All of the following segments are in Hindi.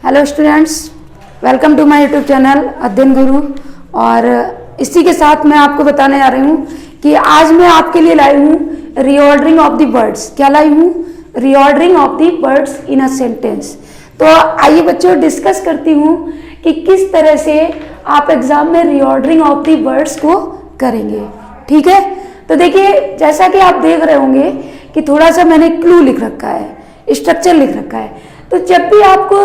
Hello students, welcome to my YouTube channel Adhyayan Guru. और इसी के साथ मैं आपको बताने जा रही हूँ कि आज मैं आपके लिए लाई हूँ रीऑर्डरिंग ऑफ द वर्ड्स। क्या लाई हूँ? Reordering of the words in a sentence. तो आइए बच्चों डिस्कस करती हूँ कि किस तरह से आप एग्जाम में रीऑर्डरिंग ऑफ द वर्ड्स को करेंगे। ठीक है, तो देखिए जैसा कि आप देख रहे होंगे कि थोड़ा सा मैंने क्लू लिख रखा है, स्ट्रक्चर लिख रखा है। तो जब भी आपको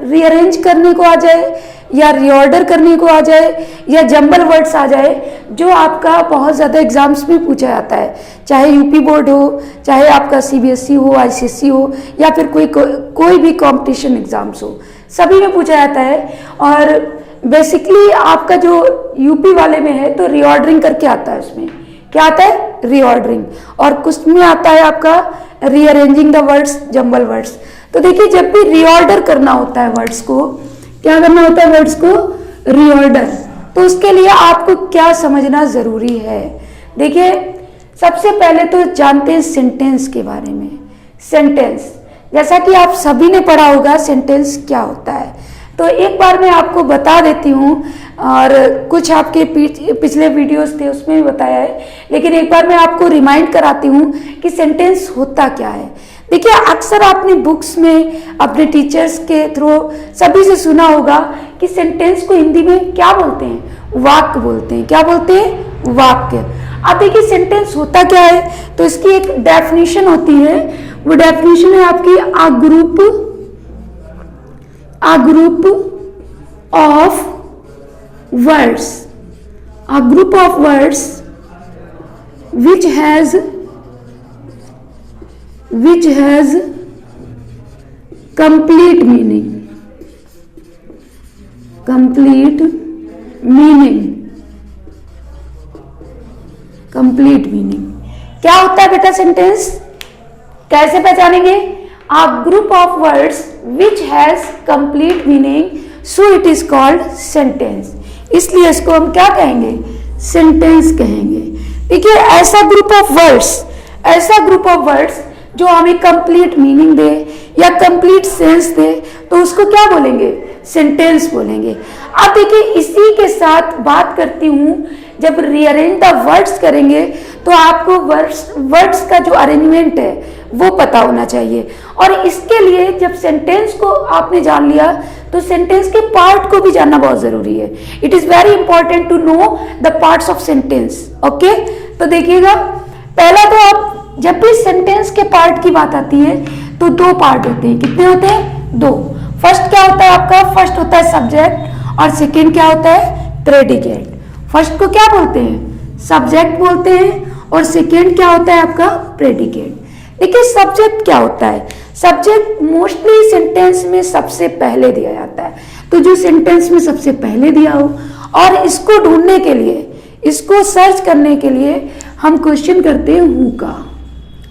रीअरेंज करने को आ जाए या रीऑर्डर करने को आ जाए या जंबल वर्ड्स आ जाए, जो आपका बहुत ज़्यादा एग्जाम्स में पूछा जाता है, चाहे यूपी बोर्ड हो, चाहे आपका सीबीएसई हो, आईसीएसई हो, या फिर कोई भी कंपटीशन एग्जाम्स हो, सभी में पूछा जाता है। और बेसिकली आपका जो यूपी वाले में है तो रीऑर्डरिंग करके आता है। उसमें क्या आता है? रीऑर्डरिंग। और कुछ में आता है आपका rearranging the words, jumble words. तो देखिए जब भी रीऑर्डर करना होता है वर्ड्स को, क्या करना होता है? वर्ड्स को रीऑर्डर। तो उसके लिए आपको क्या समझना जरूरी है? देखिए सबसे पहले तो जानते हैं सेंटेंस के बारे में। सेंटेंस, जैसा कि आप सभी ने पढ़ा होगा सेंटेंस क्या होता है। तो एक बार मैं आपको बता देती हूँ, और कुछ आपके पिछले वीडियोस थे उसमें भी बताया है, लेकिन एक बार मैं आपको रिमाइंड कराती हूँ कि सेंटेंस होता क्या है। देखिए अक्सर आपने बुक्स में अपने टीचर्स के थ्रू सभी से सुना होगा कि सेंटेंस को हिंदी में क्या बोलते हैं? वाक्य बोलते हैं। क्या बोलते हैं? वाक्य। अब देखिए सेंटेंस होता क्या है, तो इसकी एक डेफिनेशन होती है। वो डेफिनेशन है आपकी a group of words, a group of words which has complete meaning, complete meaning। क्या होता है बेटा सेंटेंस? कैसे पहचानेंगे? A group of words which has complete meaning, so it is called sentence। इसलिए इसको हम क्या कहेंगे? सेंटेंस कहेंगे। देखिए ऐसा ग्रुप ऑफ वर्ड्स जो हमें कंप्लीट मीनिंग दे या कंप्लीट सेंस दे, तो उसको क्या बोलेंगे? सेंटेंस बोलेंगे। अब देखिए इसी के साथ बात करती हूँ, जब रीअरेंज द वर्ड्स करेंगे तो आपको वर्ड्स का जो अरेंजमेंट है वो पता होना चाहिए। और इसके लिए जब सेंटेंस को आपने जान लिया तो सेंटेंस के पार्ट को भी जानना बहुत जरूरी है। It is very important to know the parts of sentence. Okay, तो देखिएगा पहला तो आप जब भी सेंटेंस के पार्ट की बात आती है तो दो पार्ट होते हैं। कितने होते हैं? दो। फर्स्ट क्या होता है आपका? फर्स्ट होता है सब्जेक्ट, और सेकेंड क्या होता है? प्रेडिकेट। फर्स्ट को क्या बोलते हैं? सब्जेक्ट बोलते हैं, और सेकेंड क्या होता है आपका? प्रेडिकेट। देखिए सब्जेक्ट क्या होता है? सब्जेक्ट मोस्टली सेंटेंस में सबसे पहले दिया जाता है। तो जो सेंटेंस में सबसे पहले दिया हो, और इसको ढूंढने के लिए, इसको सर्च करने के लिए हम क्वेश्चन करते हैं हु का।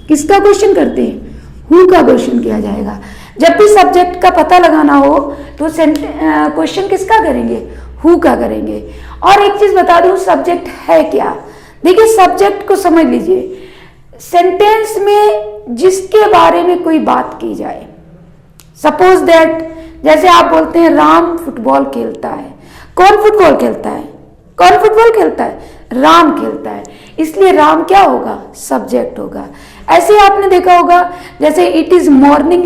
किसका क्वेश्चन करते हैं? हु का क्वेश्चन किया जाएगा। जब भी सब्जेक्ट का पता लगाना हो तो क्वेश्चन किसका करेंगे? हु का करेंगे। और एक चीज बता दूं, सब्जेक्ट है क्या? देखिए सब्जेक्ट को समझ लीजिए। सेंटेंस में जिसके बारे में कोई बात की जाए, सपोज दैट जैसे आप बोलते हैं राम फुटबॉल खेलता है। कौन फुटबॉल खेलता है? कौन फुटबॉल खेलता है? राम खेलता है। इसलिए राम क्या होगा? सब्जेक्ट होगा। ऐसे ही आपने देखा होगा, जैसे इट इज मॉर्निंग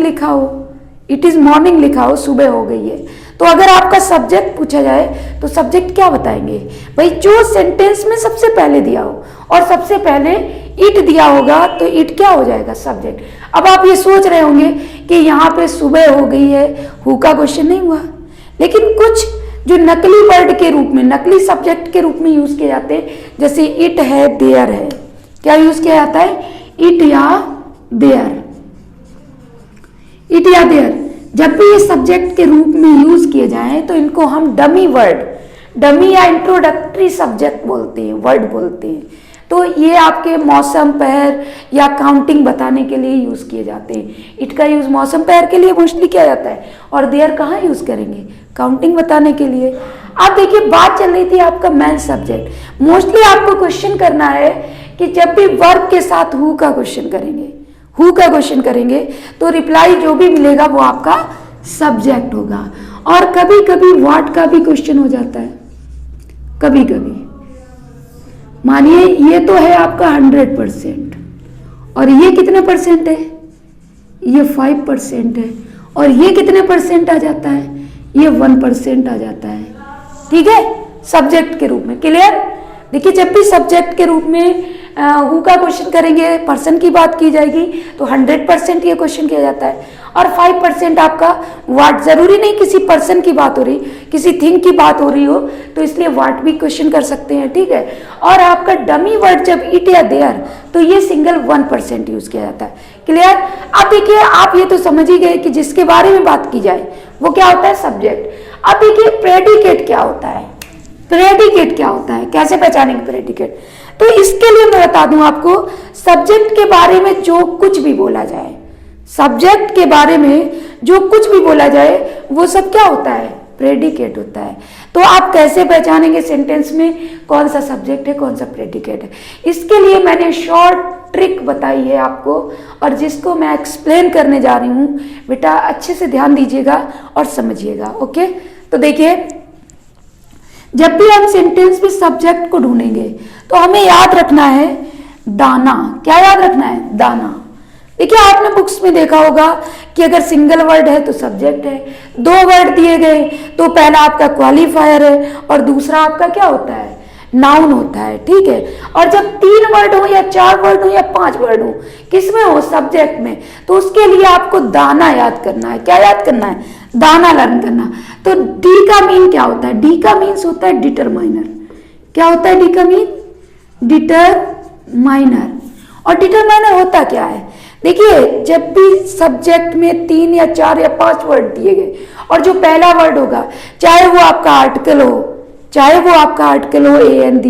लिखा हो, सुबह हो गई है। तो अगर आपका सब्जेक्ट पूछा जाए तो सब्जेक्ट क्या बताएंगे? भाई जो सेंटेंस में सबसे पहले दिया हो, और सबसे पहले इट दिया होगा तो इट क्या हो जाएगा? सब्जेक्ट। अब आप ये सोच रहे होंगे कि यहाँ पे सुबह हो गई है, हु का क्वेश्चन नहीं हुआ। लेकिन कुछ जो नकली वर्ड के रूप में, नकली सब्जेक्ट के रूप में यूज किए जाते हैं, जैसे इट है, देयर है। क्या यूज किया जाता है? इट या देयर। इट या देयर जब भी ये सब्जेक्ट के रूप में यूज किए जाएं तो इनको हम डमी या इंट्रोडक्टरी सब्जेक्ट बोलते हैं, वर्ड बोलते हैं। तो ये आपके मौसम, पहर या काउंटिंग बताने के लिए यूज किए जाते हैं। इट का यूज मौसम, पहर के लिए मोस्टली किया जाता है, और देयर कहाँ यूज करेंगे? काउंटिंग बताने के लिए। अब देखिए बात चल रही थी आपका मेन सब्जेक्ट। मोस्टली आपको क्वेश्चन करना है कि जब भी वर्ब के साथ हु का क्वेश्चन करेंगे, तो रिप्लाई जो भी मिलेगा वो आपका सब्जेक्ट होगा। और कभी कभी व्हाट का भी क्वेश्चन हो जाता है, कभी कभी। मानिए ये तो है आपका 100% और ये कितने परसेंट है, ये 5% है, और ये कितने परसेंट आ जाता है, ये 1% आ जाता है। ठीक है, सब्जेक्ट के रूप में। क्लियर? देखिए जब भी सब्जेक्ट के रूप में हु का क्वेश्चन करेंगे, पर्सन की बात की जाएगी, तो 100% ये क्वेश्चन किया जाता है। और 5% आपका व्हाट, जरूरी नहीं किसी पर्सन की बात हो रही, किसी थिंग की बात हो रही हो, तो इसलिए व्हाट भी क्वेश्चन कर सकते हैं। ठीक है। और आपका डमी वर्ड जब इट या देयर, तो ये सिंगल 1% यूज किया जाता है। क्लियर? अब देखिए आप ये तो समझ ही गए कि जिसके बारे में बात की जाए वो क्या होता है, सब्जेक्ट। अब देखिए प्रेडिकेट क्या होता है, प्रेडिकेट क्या होता है, कैसे पहचानेंगे प्रेडिकेट? तो इसके लिए मैं बता दूं आपको, सब्जेक्ट के बारे में जो कुछ भी बोला जाए, सब्जेक्ट के बारे में जो कुछ भी बोला जाए वो सब क्या होता है, प्रेडिकेट होता है। तो आप कैसे पहचानेंगे सेंटेंस में कौन सा सब्जेक्ट है कौन सा प्रेडिकेट है? इसके लिए मैंने शॉर्ट ट्रिक बताई है आपको, और जिसको मैं एक्सप्लेन करने जा रही हूं। बेटा अच्छे से ध्यान दीजिएगा और समझिएगा। ओके, तो देखिए जब भी हम सेंटेंस में सब्जेक्ट को ढूंढेंगे तो हमें याद रखना है दाना। क्या याद रखना है? दाना। देखिए आपने बुक्स में देखा होगा कि अगर सिंगल वर्ड है तो सब्जेक्ट है, 2 वर्ड दिए गए तो पहला आपका क्वालिफायर है और दूसरा आपका क्या होता है, नाउन होता है। ठीक है। और जब 3 वर्ड हो या 4 वर्ड हो या 5 वर्ड हो, किसमें हो, सब्जेक्ट में, तो उसके लिए आपको दाना याद करना है। क्या याद करना है? दाना लर्न करना। तो डी का मीन क्या होता है? डी का मीन्स होता है डिटरमाइनर। क्या होता है डी का मीन? डिटरमाइनर। और डिटरमाइनर होता क्या है? देखिए जब भी सब्जेक्ट में 3 या 4 या 5 वर्ड दिए गए और जो पहला वर्ड होगा, चाहे वो आपका आर्टिकल हो, चाहे वो आपका आर्टिकल हो AND,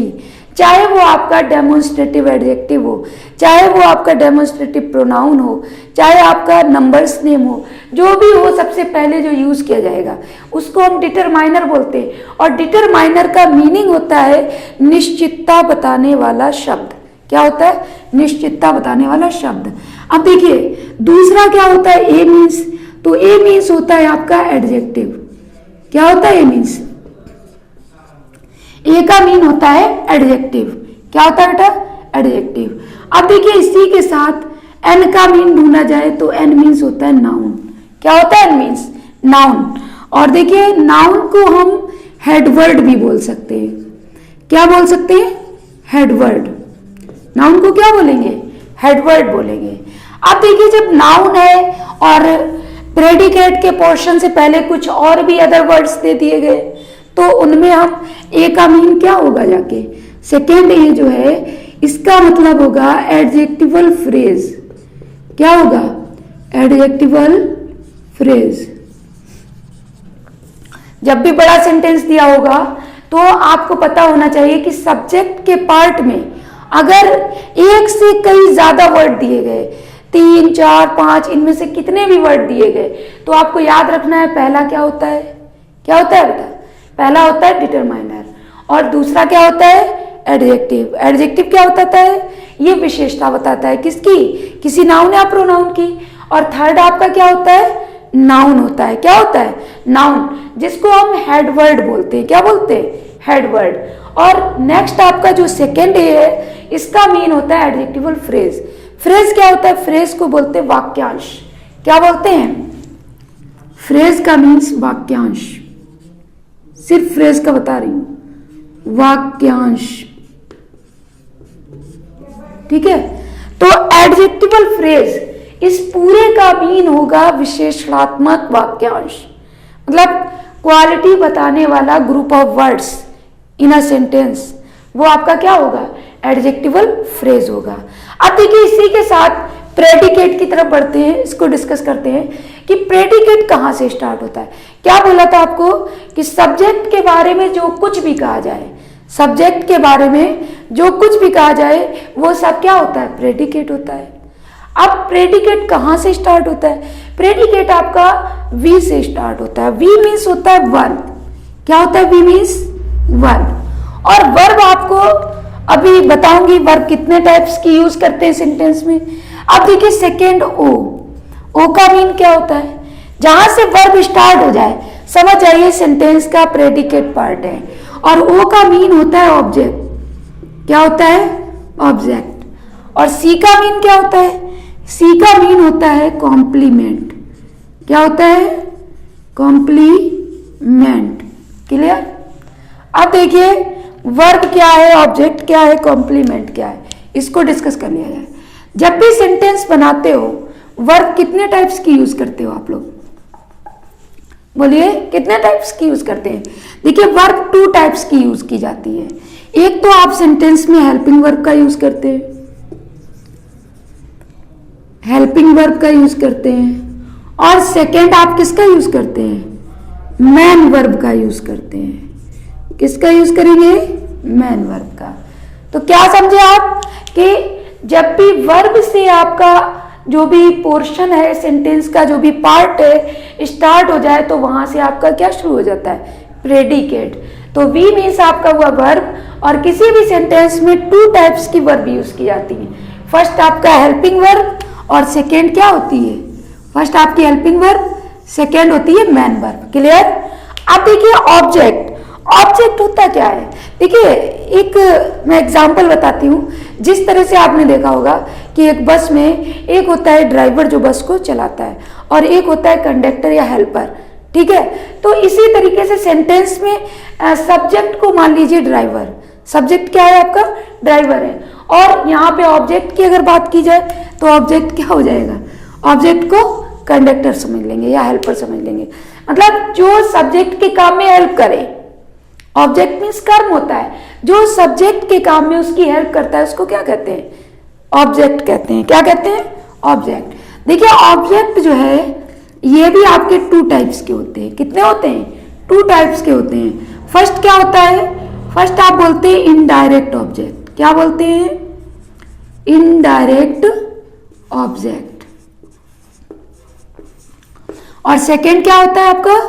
चाहे वो आपका डेमोन्स्ट्रेटिव एडजेक्टिव हो, चाहे वो आपका डेमोन्स्ट्रेटिव प्रोनाउन हो, चाहे आपका नंबर्स नेम हो, जो भी हो सबसे पहले जो यूज किया जाएगा उसको हम डिटरमाइनर बोलते हैं। और डिटरमाइनर का मीनिंग होता है निश्चितता बताने वाला शब्द। क्या होता है? निश्चितता बताने वाला शब्द। अब देखिए दूसरा क्या होता है, ए मीन्स। तो ए मीन्स होता है आपका एडजेक्टिव। क्या होता है ए मीन्स? ए का मीन होता है एडजेक्टिव। क्या होता है बेटा? एडजेक्टिव। अब देखिए इसी के साथ एन का मीन ढूंढा जाए तो एन मीन्स होता है नाउन। क्या होता है? N means noun. और देखिए नाउन को हम हेडवर्ड भी बोल सकते हैं। क्या बोल सकते हैं? हेडवर्ड। नाउन को क्या बोलेंगे? हेडवर्ड बोलेंगे। अब देखिए जब नाउन है और प्रेडिकेट के पोर्शन से पहले कुछ और भी अदर वर्ड्स दे दिए गए तो उनमें हम ए का मीन क्या होगा जाके, सेकेंड ए जो है इसका मतलब होगा एडजेक्टिवल फ्रेज। क्या होगा? Adjectival phrase. जब भी बड़ा सेंटेंस दिया होगा तो आपको पता होना चाहिए कि सब्जेक्ट के पार्ट में अगर एक से कई ज्यादा वर्ड दिए गए, 3, 4, 5, इनमें से कितने भी वर्ड दिए गए, तो आपको याद रखना है पहला क्या होता है? क्या होता है बेटा? पहला होता है डिटरमाइनर और दूसरा क्या होता है? एडजेक्टिव। एडजेक्टिव क्या बताता है? ये विशेषता बताता है किसकी? किसी नाउन या प्रोनाउन की। और थर्ड आपका क्या होता है? नाउन होता है। क्या होता है? नाउन, जिसको हम हेडवर्ड बोलते हैं। क्या बोलते हैं? हेडवर्ड। और नेक्स्ट आपका जो सेकेंड ए है इसका मीन होता है एडजेक्टिवल फ्रेज। फ्रेज क्या होता है? फ्रेज को बोलते हैं वाक्यांश। क्या बोलते हैं? फ्रेज का मीन्स वाक्यांश। सिर्फ फ्रेज का बता रही हूं, वाक्यांश। ठीक है। तो एडजेक्टिवल फ्रेज इस पूरे का मीन होगा विशेषणात्मक वाक्यांश, मतलब क्वालिटी बताने वाला group of words in a sentence. वो आपका क्या होगा? एडजेक्टिवल फ्रेज होगा। अब देखिए इसी के साथ प्रेडिकेट की तरफ बढ़ते हैं, इसको डिस्कस करते हैं कि प्रेडिकेट कहां से स्टार्ट होता है। क्या बोला था आपको कि सब्जेक्ट के बारे में जो कुछ भी कहा जाए, सब्जेक्ट के बारे में जो कुछ भी कहा जाए वो सब क्या होता है? प्रेडिकेट होता है। अब प्रेडिकेट कहां से स्टार्ट होता है? प्रेडिकेट आपका वी से स्टार्ट होता है। वी मीन्स होता है वर्ब। क्या होता है? V means verb. और वर्ब आपको अभी बताऊंगी वर्ब कितने टाइप्स की यूज करते हैं सेंटेंस में। अब देखिए सेकेंड ओ। ओ का मीन क्या होता है? जहां से वर्ब स्टार्ट हो जाए समझ जाइए सेंटेंस का प्रेडिकेट पार्ट है। और ओ का मीन होता है ऑब्जेक्ट। क्या होता है? ऑब्जेक्ट। और सी का मीन क्या होता है? सी का मीन होता है कॉम्प्लीमेंट। क्या होता है? कॉम्प्लीमेंट। क्लियर? अब देखिए वर्ब क्या है, ऑब्जेक्ट क्या है, कॉम्प्लीमेंट क्या है, इसको डिस्कस कर लिया जाए। जब भी सेंटेंस बनाते हो वर्ब कितने टाइप्स की यूज करते हो आप लोग? बोलिए कितने टाइप्स की यूज करते हैं? देखिए वर्ब 2 टाइप्स की यूज की जाती है। एक तो आप सेंटेंस में हेल्पिंग वर्ब का यूज करते हैं, हेल्पिंग वर्ब का यूज करते हैं। और सेकेंड आप किसका यूज करते हैं? मैन वर्ब का यूज करते हैं। किसका यूज करेंगे? मैन वर्ब का। तो क्या समझे आप कि जब भी वर्ब से आपका जो भी पोर्शन है सेंटेंस का, जो भी पार्ट है स्टार्ट हो जाए तो वहां से आपका क्या शुरू हो जाता है? प्रेडिकेट। तो वी मीन्स आपका हुआ वर्ब। और किसी भी सेंटेंस में 2 टाइप्स की वर्ब यूज की जाती है। फर्स्ट आपका हेल्पिंग वर्ब और सेकेंड क्या होती है? फर्स्ट आपकी हेल्पिंग वर्ब, सेकेंड होती है मैन वर्ब। क्लियर? अब देखिए ऑब्जेक्ट। ऑब्जेक्ट होता क्या है? देखिए एक मैं एग्जांपल बताती हूँ। जिस तरह से आपने देखा होगा कि एक बस में एक होता है ड्राइवर जो बस को चलाता है और एक होता है कंडक्टर या हेल्पर। ठीक है? तो इसी तरीके से सेंटेंस में सब्जेक्ट को मान लीजिए ड्राइवर। सब्जेक्ट क्या है आपका? ड्राइवर है। और यहाँ पे ऑब्जेक्ट की अगर बात की जाए तो ऑब्जेक्ट क्या हो जाएगा? ऑब्जेक्ट को कंडक्टर समझ लेंगे या हेल्पर समझ लेंगे। मतलब जो सब्जेक्ट के काम में हेल्प करे। ऑब्जेक्ट मीन्स कर्म होता है, जो सब्जेक्ट के काम में उसकी हेल्प करता है उसको क्या कहते हैं? ऑब्जेक्ट कहते हैं। क्या कहते हैं? ऑब्जेक्ट। देखिए ऑब्जेक्ट जो है ये भी आपके 2 टाइप्स के होते हैं। कितने होते हैं? 2 टाइप्स के होते हैं। फर्स्ट क्या होता है? फर्स्ट आप बोलते हैं इनडायरेक्ट ऑब्जेक्ट। क्या बोलते हैं? Indirect object. और सेकेंड क्या होता है आपका?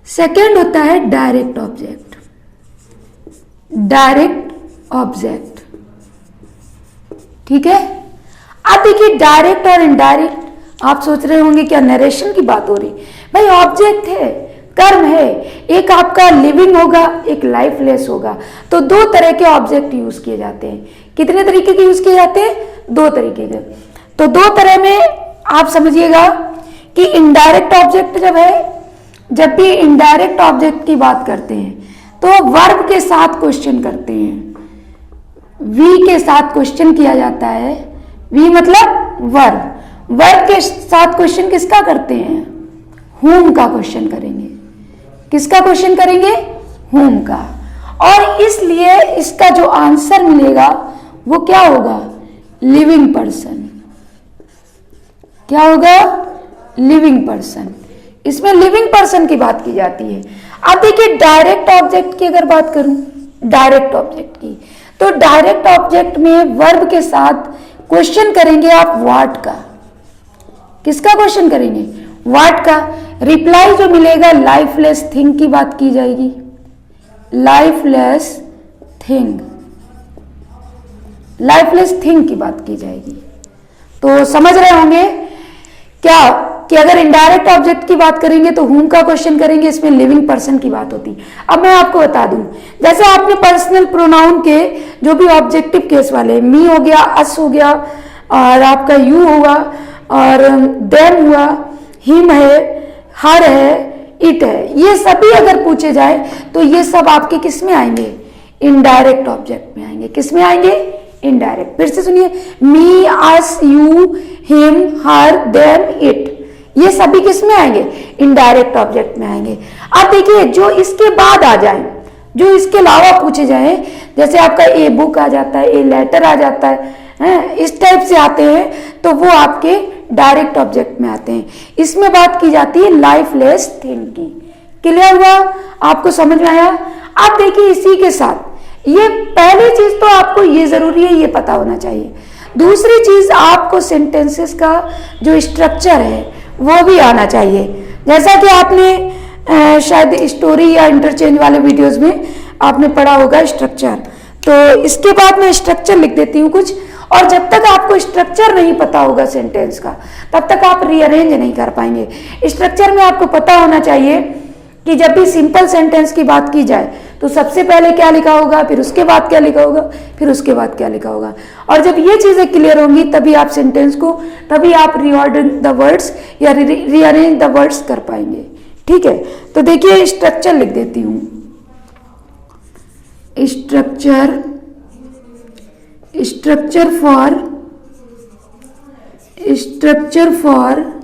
सेकेंड होता है डायरेक्ट ऑब्जेक्ट। Direct object. ठीक है? अब देखिए डायरेक्ट और इनडायरेक्ट। आप सोच रहे होंगे क्या नरेशन की बात हो रही? भाई ऑब्जेक्ट है, कर्म है। एक आपका लिविंग होगा, एक लाइफलेस होगा। तो 2 तरह के ऑब्जेक्ट यूज किए जाते हैं। कितने तरीके के यूज किए जाते हैं? 2 तरीके के। तो 2 तरह में आप समझिएगा कि इनडायरेक्ट ऑब्जेक्ट जब भी इनडायरेक्ट ऑब्जेक्ट की बात करते हैं तो वर्ब के साथ क्वेश्चन करते हैं। वी के साथ क्वेश्चन किया जाता है। वी मतलब वर्ब। वर्ब के साथ क्वेश्चन किसका करते हैं? हुम का क्वेश्चन करेंगे। किसका क्वेश्चन करेंगे? हुम का। और इसलिए इसका जो आंसर मिलेगा वो क्या होगा? Living person. क्या होगा? Living person. इसमें लिविंग पर्सन की बात की जाती है। अब देखिए डायरेक्ट ऑब्जेक्ट की अगर बात करूं, डायरेक्ट ऑब्जेक्ट की, तो डायरेक्ट ऑब्जेक्ट में वर्ब के साथ क्वेश्चन करेंगे आप व्हाट का। किसका क्वेश्चन करेंगे? व्हाट का। रिप्लाई जो मिलेगा लाइफलेस थिंग की बात की जाएगी। Lifeless thing. लाइफलेस थिंग की बात की जाएगी। तो समझ रहे होंगे क्या कि अगर इनडायरेक्ट ऑब्जेक्ट की बात करेंगे तो हुम का क्वेश्चन करेंगे, इसमें लिविंग पर्सन की बात होती। अब मैं आपको बता दूं, जैसे आपने पर्सनल प्रोनाउन के जो भी ऑब्जेक्टिव केस वाले, मी हो गया, अस हो गया, और आपका यू हुआ, और देम हुआ, हिम है, हर है, इट है, ये सभी अगर पूछे जाए तो ये सब आपके किस में आएंगे? इनडायरेक्ट ऑब्जेक्ट में आएंगे। किस में आएंगे? इनडायरेक्ट। फिर से सुनिए, me, us, you, him, her, them, it, ये सभी किस में आएंगे? इनडायरेक्ट ऑब्जेक्ट में आएंगे। अब देखिए जो इसके बाद आ जाए, जो इसके अलावा पूछे जाए, जैसे आपका ए बुक आ जाता है, ए लेटर आ जाता है, इस टाइप से आते हैं तो वो आपके डायरेक्ट ऑब्जेक्ट में आते हैं। इसमें बात की जाती है लाइफलेस थिंग की। क्लियर हुआ? आपको समझ में आया? अब देखिए इसी के साथ ये पहली चीज तो आपको ये जरूरी है, ये पता होना चाहिए। दूसरी चीज आपको सेंटेंसेस का जो स्ट्रक्चर है वो भी आना चाहिए। जैसा कि आपने शायद स्टोरी या इंटरचेंज वाले वीडियोस में आपने पढ़ा होगा स्ट्रक्चर। तो इसके बाद मैं स्ट्रक्चर लिख देती हूँ कुछ, और जब तक आपको स्ट्रक्चर नहीं पता होगा सेंटेंस का तब तक आप रीअरेंज नहीं कर पाएंगे। स्ट्रक्चर में आपको पता होना चाहिए कि जब भी सिंपल सेंटेंस की बात की जाए तो सबसे पहले क्या लिखा होगा, फिर उसके बाद क्या लिखा होगा, फिर उसके बाद क्या लिखा होगा। और जब ये चीजें क्लियर होंगी तभी आप सेंटेंस को, तभी आप रीऑर्डर द वर्ड्स या रीअरेंज द वर्ड्स कर पाएंगे। ठीक है, तो देखिए स्ट्रक्चर लिख देती हूं। Structure for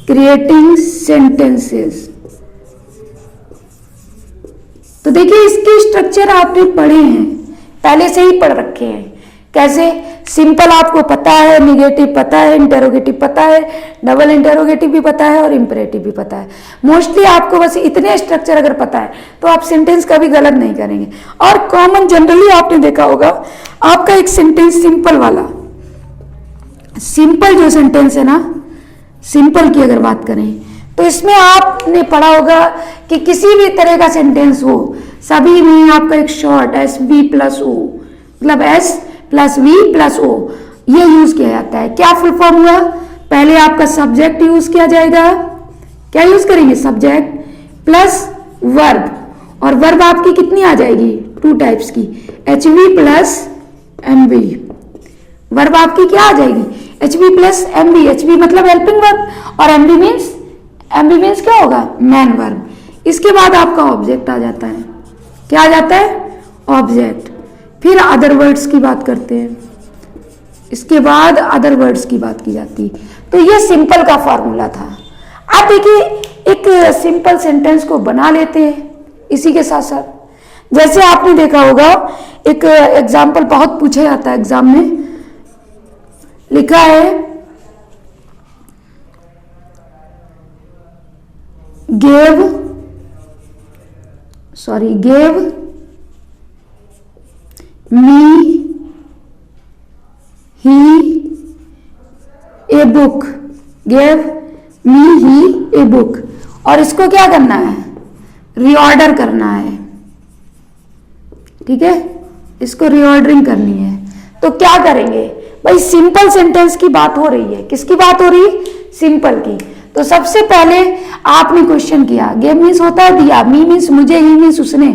creating sentences. तो देखिए इसके स्ट्रक्चर आपने पढ़े हैं, पहले से ही पढ़ रखे हैं। कैसे? सिंपल आपको पता है, निगेटिव पता है, इंटेरोगेटिव पता है, डबल इंटेरोगेटिव भी पता है और इंपरेटिव भी पता है। मोस्टली आपको बस इतने स्ट्रक्चर अगर पता है तो आप सेंटेंस कभी गलत नहीं करेंगे। और कॉमन जनरली आपने देखा होगा, आपका एक सेंटेंस सिंपल वाला, सिंपल जो सेंटेंस है ना, सिंपल की अगर बात करें तो इसमें आपने पढ़ा होगा कि किसी भी तरह का सेंटेंस हो, सभी में आपका एक short S B plus O, मतलब S plus V plus O ये यूज किया जाता है। क्या फुल फॉर्म हुआ? पहले आपका सब्जेक्ट यूज किया जाएगा, क्या यूज करेंगे? सब्जेक्ट प्लस वर्ब, और वर्ब आपकी कितनी आ जाएगी? 2 टाइप्स की, H V plus M V. Verb आपकी क्या आ जाएगी? H V plus M V. H V मतलब हेल्पिंग वर्ब और एम वी मीन्स क्या होगा? Main verb. इसके बाद आपका ऑब्जेक्ट आ जाता है। क्या आ जाता है? ऑब्जेक्ट। फिर अदर वर्ड्स की बात करते हैं, इसके बाद अदर वर्ड्स की बात की जाती है। तो ये सिंपल का फॉर्मूला था। आप देखिए एक सिंपल सेंटेंस को बना लेते हैं इसी के साथ साथ। जैसे आपने देखा होगा, एक एग्जाम्पल बहुत पूछा जाता है एग्जाम में, लिखा है gave me he a book, gave me he a book. और इसको क्या करना है? रीऑर्डर करना है। ठीक है, इसको रीऑर्डरिंग करनी है। तो क्या करेंगे भाई? सिंपल सेंटेंस की बात हो रही है। किसकी बात हो रही है? सिंपल की। तो सबसे पहले आपने क्वेश्चन किया, गेव मीन्स होता है दिया, मी मीन्स मुझे, ही मीन्स उसने,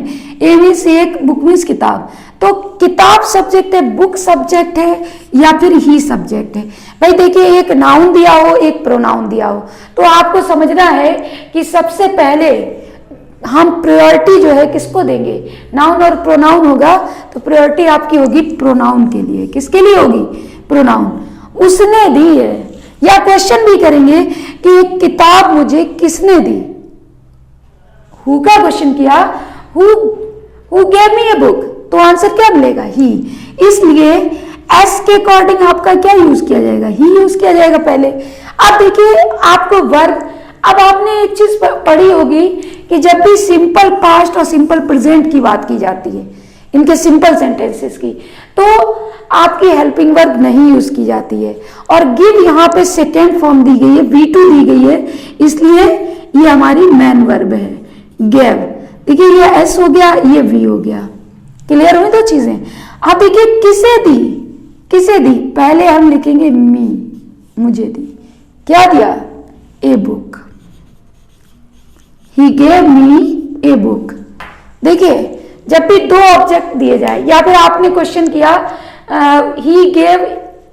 ए मीन्स एक, बुक मीन्स किताब। तो किताब सब्जेक्ट है, बुक सब्जेक्ट है या फिर ही सब्जेक्ट है? भाई देखिए एक नाउन दिया हो, एक प्रोनाउन दिया हो, तो आपको समझना है कि सबसे पहले हम प्रायोरिटी जो है किसको देंगे? नाउन और प्रोनाउन होगा तो प्रायोरिटी आपकी होगी प्रोनाउन के लिए। किसके लिए होगी? प्रोनाउन। उसने दी है। या क्वेश्चन भी करेंगे कि एक किताब मुझे किसने दी? हु का क्वेश्चन किया, who gave me a book, तो आंसर क्या मिलेगा? ही। इसलिए एस के अकॉर्डिंग आपका क्या यूज किया जाएगा? ही यूज किया जाएगा पहले। अब देखिए आपको वर्ब, अब आपने एक चीज पढ़ी होगी कि जब भी सिंपल पास्ट और सिंपल प्रेजेंट की बात की जाती है, इनके सिंपल सेंटेंसेस की, तो आपकी हेल्पिंग वर्ब नहीं यूज की जाती है। और गिव यहाँ पे सेकेंड फॉर्म दी गई है, V2 दी गई है, इसलिए ये हमारी मेन वर्ब है, गेव। देखिए ये एस हो गया, ये वी हो गया। क्लियर हुई दो चीजें? अब देखिए किसे दी, किसे दी? पहले हम लिखेंगे मी, मुझे दी। क्या दिया? A book. He gave me a book. देखिए जब भी 2 ऑब्जेक्ट दिए जाए, या फिर आपने क्वेश्चन किया ही गेव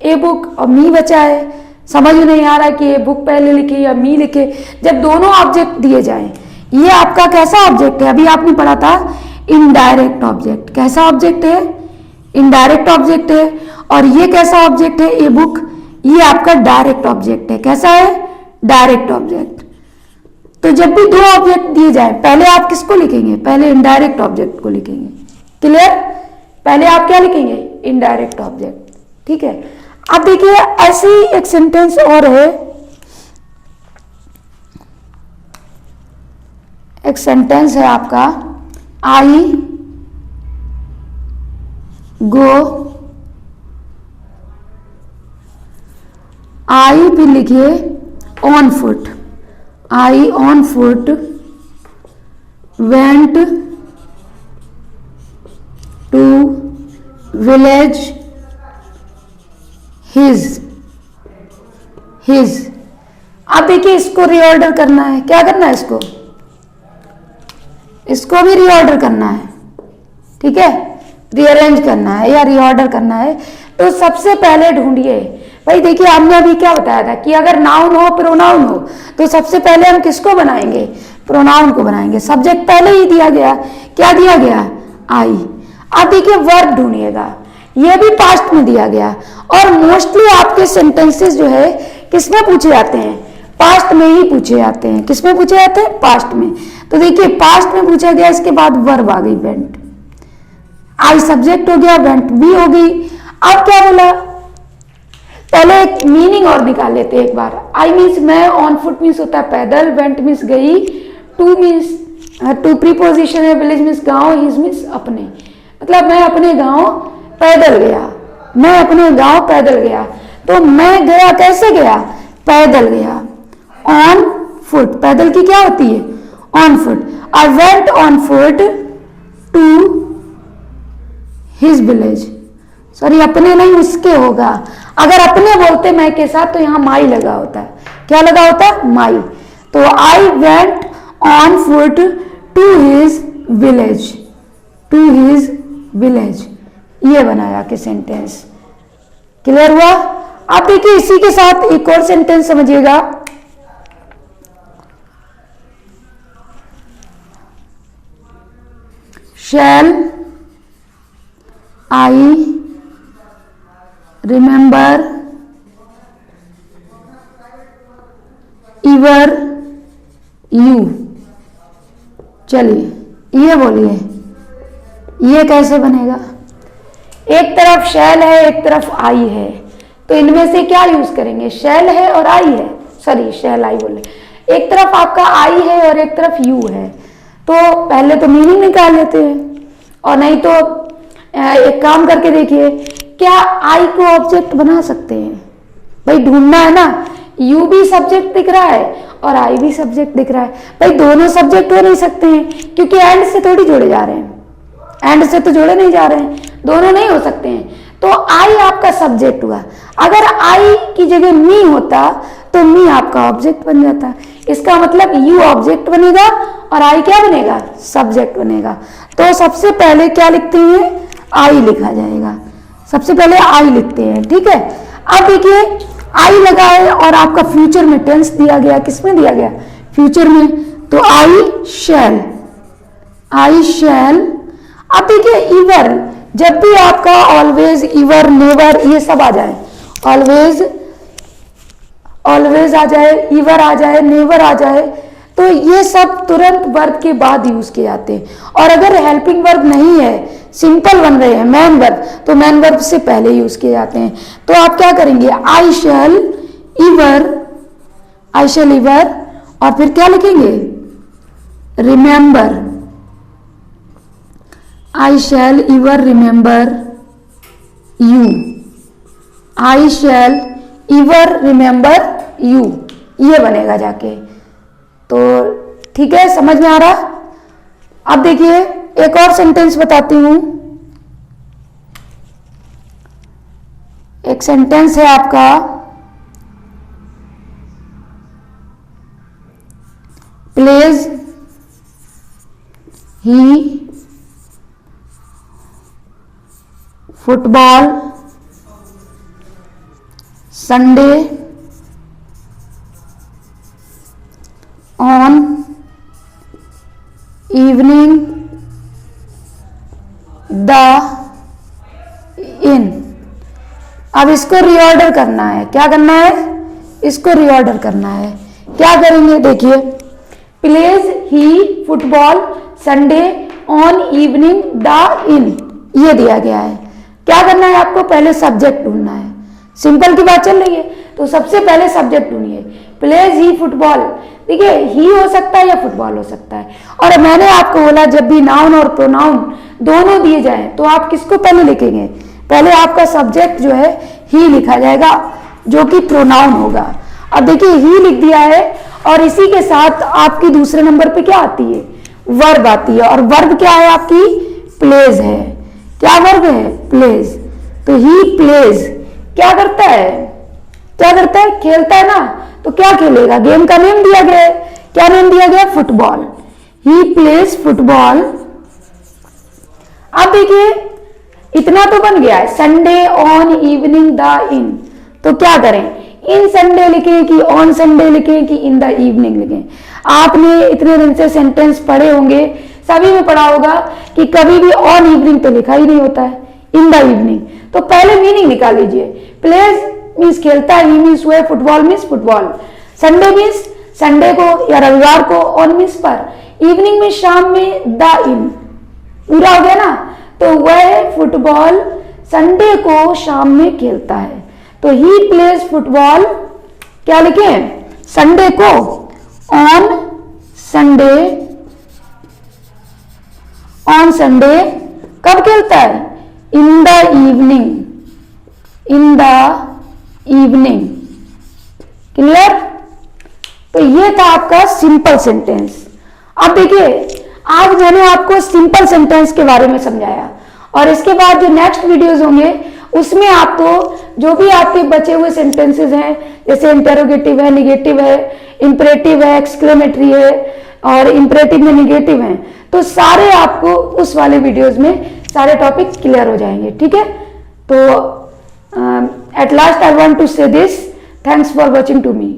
ए बुक और मी बचा है, समझ में नहीं आ रहा कि ए बुक पहले लिखे या मी लिखे। जब दोनों ऑब्जेक्ट दिए जाए, ये आपका कैसा ऑब्जेक्ट है? अभी आपने पढ़ा था इनडायरेक्ट ऑब्जेक्ट। कैसा ऑब्जेक्ट है? इनडायरेक्ट ऑब्जेक्ट है। और ये कैसा ऑब्जेक्ट है? A book. ये आपका डायरेक्ट ऑब्जेक्ट है। कैसा है? Direct object. तो जब भी 2 ऑब्जेक्ट दिए जाए, पहले आप किसको लिखेंगे? पहले इनडायरेक्ट ऑब्जेक्ट को लिखेंगे। क्लियर? पहले आप क्या लिखेंगे? Indirect object. ठीक है। अब देखिए ऐसी एक सेंटेंस और है, एक सेंटेंस है आपका, आई गो, आई भी लिखिए on foot, I on foot went to village his, his. अब देखिए इसको रीऑर्डर करना है, क्या करना है इसको भी रीऑर्डर करना है, ठीक है, रीअरेंज करना है या रीऑर्डर करना है। तो सबसे पहले ढूंढिए भाई, देखिए हमने अभी क्या बताया था कि अगर नाउन हो प्रोनाउन हो तो सबसे पहले हम किसको बनाएंगे, प्रोनाउन को बनाएंगे। सब्जेक्ट पहले ही दिया गया, क्या दिया गया, आई। अब देखिए वर्ब ढूंढिएगा, ये भी पास्ट में दिया गया और मोस्टली आपके सेंटेंसेस जो है किसमें पूछे जाते हैं, पास्ट में ही पूछे जाते हैं। किसमें पूछे जाते हैं, पास्ट में। तो देखिए पास्ट में पूछा गया, इसके बाद वर्ब आ गई वेंट, आई सब्जेक्ट हो गया, वेंट भी हो गई। अब क्या बोला, पहले एक मीनिंग और निकाल लेते हैं एक बार। आई मीन्स मैं, ऑन फुट मीन्स होता है पैदल, वेंट मीन्स गई, टू मीन्स टू प्रीपोजिशन है, विलेज मीन्स गांव, हिज मीन्स अपने, मतलब मैं अपने गांव पैदल गया, मैं अपने गांव पैदल गया। तो मैं गया कैसे गया, पैदल गया, ऑन फुट, पैदल की क्या होती है, on foot. I went on foot to his village, sorry अपने नहीं उसके होगा, अगर अपने बोलते मैं के साथ तो यहां माई लगा होता है, क्या लगा होता है, माई। तो I went on foot to his village, to his village, ये बनाया कि सेंटेंस। क्लियर हुआ। अब देखिए इसी के साथ एक और सेंटेंस समझिएगा, शैल आई रिमेंबर इवर यू। चलिए ये बोलिए, ये कैसे बनेगा, एक तरफ शैल है एक तरफ आई है, तो इनमें से क्या यूज करेंगे, शैल है और आई है, सॉरी शैल आई बोले, एक तरफ आपका आई है और एक तरफ यू है। तो पहले तो मीनिंग निकाल लेते हैं, और नहीं तो एक काम करके देखिए, क्या आई को ऑब्जेक्ट बना सकते हैं, भाई ढूंढना है ना, यू भी सब्जेक्ट दिख रहा है और आई भी सब्जेक्ट दिख रहा है, भाई दोनों सब्जेक्ट हो नहीं सकते हैं क्योंकि एंड से थोड़ी जोड़े जा रहे हैं, एंड से तो जोड़े नहीं जा रहे हैं, दोनों नहीं हो सकते हैं। तो आई आपका सब्जेक्ट हुआ, अगर आई की जगह मी होता तो मी आपका ऑब्जेक्ट बन जाता, इसका मतलब यू ऑब्जेक्ट बनेगा और आई क्या बनेगा, सब्जेक्ट बनेगा। तो सबसे पहले क्या लिखते हैं, आई लिखा जाएगा, सबसे पहले आई लिखते हैं, ठीक है। अब देखिए आई लगा है और आपका फ्यूचर में टेंस दिया गया, किसमें दिया गया, फ्यूचर में, तो आई शैल, आई शैल। अब देखिए इवर, जब भी आपका ऑलवेज, इवर, नेवर ये सब आ जाए, ऑलवेज, ऑलवेज आ जाए, इवर आ जाए, नेवर आ जाए, तो ये सब तुरंत वर्ब के बाद यूज किए जाते हैं। और अगर हेल्पिंग वर्ब नहीं है, सिंपल बन रहे हैं मैन वर्ब, तो मैन वर्ब से पहले यूज किए जाते हैं। तो आप क्या करेंगे, आई शैल इवर, आई शैल इवर, और फिर क्या लिखेंगे, remember, I shall ever remember you, I shall ever remember you, ये बनेगा जाके। तो ठीक है, समझ में आ रहा। अब देखिए एक और सेंटेंस बताती हूं, एक सेंटेंस है आपका, plays he football Sunday on evening the in. अब इसको रीऑर्डर करना है, क्या करना है, इसको रीऑर्डर करना है। क्या करेंगे, देखिए plays he football Sunday on evening the in, ये दिया गया है। क्या करना है आपको, पहले सब्जेक्ट ढूंढना है, सिंपल की बात चल रही है, तो सबसे पहले सब्जेक्ट ढूंढिए, प्लेज ही फुटबॉल, देखिए ही हो सकता है या फुटबॉल हो सकता है। और मैंने आपको बोला जब भी नाउन और प्रोनाउन दोनों दिए जाए तो आप किसको पहले लिखेंगे, पहले आपका सब्जेक्ट जो है ही लिखा जाएगा जो कि प्रोनाउन होगा। अब देखिए ही लिख दिया है और इसी के साथ आपकी दूसरे नंबर पे क्या आती है, वर्ब आती है, और वर्ब क्या है आपकी, प्लेज है। क्या वर्ब है, प्लेज। तो ही प्लेज, क्या करता है, क्या करता है, खेलता है ना, तो क्या खेलेगा, गेम का नेम दिया गया है, क्या नेम दिया गया, फुटबॉल। He plays football. अब देखिए इतना तो बन गया है, संडे ऑन इवनिंग द इन, तो क्या करें, इन संडे लिखें कि ऑन संडे लिखें कि इन द इवनिंग लिखें। आपने इतने दिन से सेंटेंस पढ़े होंगे, सभी में पढ़ा होगा कि कभी भी ऑन इवनिंग तो लिखा ही नहीं होता है, इन द इवनिंग। तो पहले मीनिंग निकाल लीजिए, प्लेज मीन्स खेलता है, ही मीन्स हुआ, football means football, Sunday means Sunday को या रविवार को, ऑन मीन्स पर, इवनिंग में शाम में, द इन पूरा हो गया ना, तो वह फुटबॉल संडे को शाम में खेलता है। तो ही प्लेज फुटबॉल, क्या लिखे, संडे को, ऑन संडे, ऑन संडे कब खेलता है, in the evening, in the evening. Clear. तो ये था आपका सिंपल सेंटेंस। अब देखिए आज मैंने आपको सिंपल सेंटेंस के बारे में समझाया, और इसके बाद जो नेक्स्ट वीडियोस होंगे उसमें आपको जो भी आपके बचे हुए सेंटेंसेस हैं, जैसे इंटेरोगेटिव है, निगेटिव है, इंपरेटिव है, एक्सक्लेमेटरी है, और इंपरेटिव में निगेटिव है, तो सारे आपको उस वाले वीडियोस में सारे टॉपिक क्लियर हो जाएंगे। ठीक है। तो at last I want to say this, thanks for watching to me.